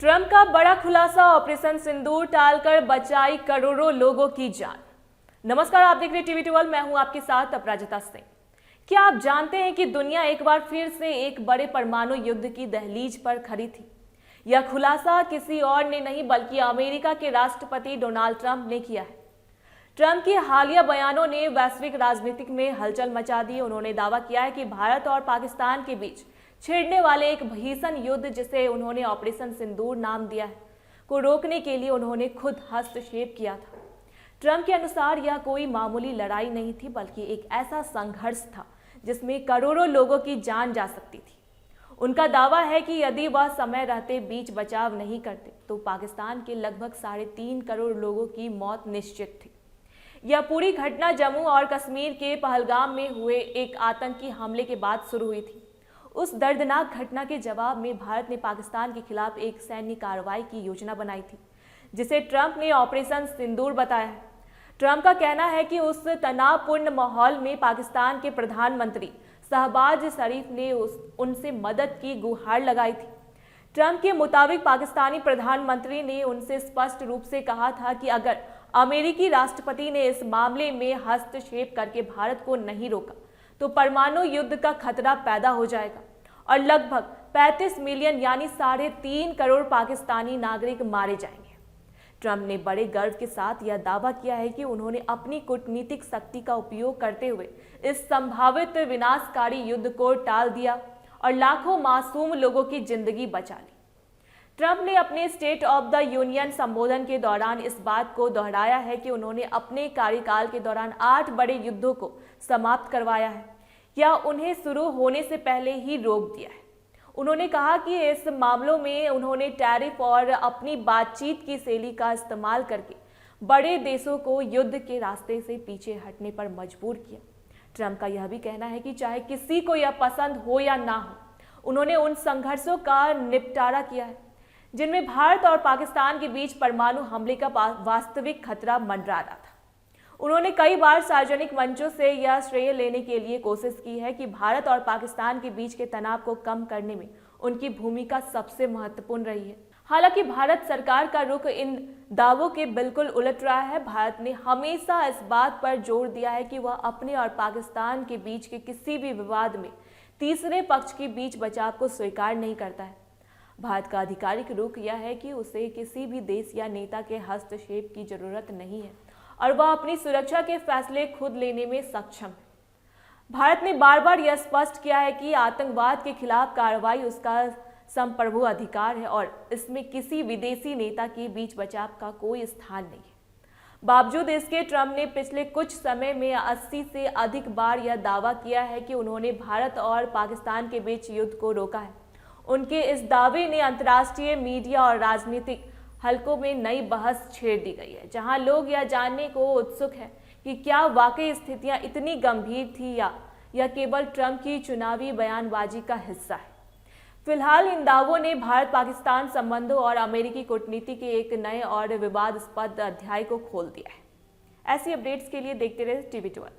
Trump का बड़ा खुलासा, ऑपरेशन सिंदूर टालकर बचाई करोड़ों लोगों की जान। नमस्कार, आप देख रहे हैं टीवी 12। मैं हूं आपके साथ अपराजिता सिंह। क्या आप जानते हैं कि दुनिया एक बार फिर से एक बड़े परमाणु युद्ध की दहलीज पर खड़ी थी? यह खुलासा किसी और ने नहीं बल्कि अमेरिका के राष्ट्रपति डोनाल्ड ट्रंप ने किया है। ट्रंप के हालिया बयानों ने वैश्विक राजनीति में हलचल मचा दी। उन्होंने दावा किया है कि भारत और पाकिस्तान के बीच छिड़ने वाले एक भीषण युद्ध, जिसे उन्होंने ऑपरेशन सिंदूर नाम दिया है, को रोकने के लिए उन्होंने खुद हस्तक्षेप किया था। ट्रंप के अनुसार यह कोई मामूली लड़ाई नहीं थी, बल्कि एक ऐसा संघर्ष था जिसमें करोड़ों लोगों की जान जा सकती थी। उनका दावा है कि यदि वह समय रहते बीच बचाव नहीं करते तो पाकिस्तान के लगभग 3.5 करोड़ लोगों की मौत निश्चित थी। यह पूरी घटना जम्मू और कश्मीर के पहलगाम में हुए एक आतंकी हमले के बाद शुरू हुई थी। उस दर्दनाक घटना के जवाब में भारत ने पाकिस्तान के खिलाफ एक सैन्य कार्रवाई की योजना बनाई थी, जिसे ट्रंप ने ऑपरेशन सिंदूर बताया है। ट्रंप का कहना है कि उस तनावपूर्ण माहौल में पाकिस्तान के प्रधानमंत्री शहबाज शरीफ ने उनसे मदद की गुहार लगाई थी। ट्रंप के मुताबिक पाकिस्तानी प्रधानमंत्री ने उनसे स्पष्ट रूप से कहा था कि अगर अमेरिकी राष्ट्रपति ने इस मामले में हस्तक्षेप करके भारत को नहीं रोका तो परमाणु युद्ध का खतरा पैदा हो जाएगा और लगभग 35 मिलियन यानी 3.5 करोड़ पाकिस्तानी नागरिक मारे जाएंगे। ट्रंप ने बड़े गर्व के साथ यह दावा किया है कि उन्होंने अपनी कूटनीतिक शक्ति का उपयोग करते हुए इस संभावित विनाशकारी युद्ध को टाल दिया और लाखों मासूम लोगों की जिंदगी बचा ली। ट्रंप ने अपने स्टेट ऑफ द यूनियन संबोधन के दौरान इस बात को दोहराया है कि उन्होंने अपने कार्यकाल के दौरान 8 बड़े युद्धों को समाप्त करवाया है या उन्हें शुरू होने से पहले ही रोक दिया है। उन्होंने कहा कि इस मामलों में उन्होंने टैरिफ और अपनी बातचीत की शैली का इस्तेमाल करके बड़े देशों को युद्ध के रास्ते से पीछे हटने पर मजबूर किया। ट्रंप का यह भी कहना है कि चाहे किसी को यह पसंद हो या ना हो, उन्होंने उन संघर्षों का निपटारा किया है जिनमें भारत और पाकिस्तान के बीच परमाणु हमले का वास्तविक खतरा मंडरा रहा था। उन्होंने कई बार सार्वजनिक मंचों से यह श्रेय लेने के लिए कोशिश की है कि भारत और पाकिस्तान के बीच के तनाव को कम करने में उनकी भूमिका सबसे महत्वपूर्ण रही है। हालांकि भारत सरकार का रुख इन दावों के बिल्कुल उलट रहा है। भारत ने हमेशा इस बात पर जोर दिया है कि वह अपने और पाकिस्तान के बीच के किसी भी विवाद में तीसरे पक्ष के बीच बचाव को स्वीकार नहीं करता है। भारत का आधिकारिक रुख यह है कि उसे किसी भी देश या नेता के हस्तक्षेप की जरूरत नहीं है और वह अपनी सुरक्षा के फैसले खुद लेने में सक्षम है। भारत ने बार बार यह स्पष्ट किया है कि आतंकवाद के खिलाफ कार्रवाई उसका संप्रभु अधिकार है और इसमें किसी विदेशी नेता के बीच बचाव का कोई स्थान नहीं है। बावजूद इसके ट्रंप ने पिछले कुछ समय में 80 से अधिक बार यह दावा किया है कि उन्होंने भारत और पाकिस्तान के बीच युद्ध को रोका है। उनके इस दावे ने अंतर्राष्ट्रीय मीडिया और राजनीतिक हलकों में नई बहस छेड़ दी गई है, जहां लोग यह जानने को उत्सुक हैं कि क्या वाकई स्थितियां इतनी गंभीर थी या केवल ट्रंप की चुनावी बयानबाजी का हिस्सा है। फिलहाल इन दावों ने भारत पाकिस्तान संबंधों और अमेरिकी कूटनीति के एक नए और विवादास्पद अध्याय को खोल दिया है। ऐसी अपडेट्स के लिए देखते रहे टीवी 12।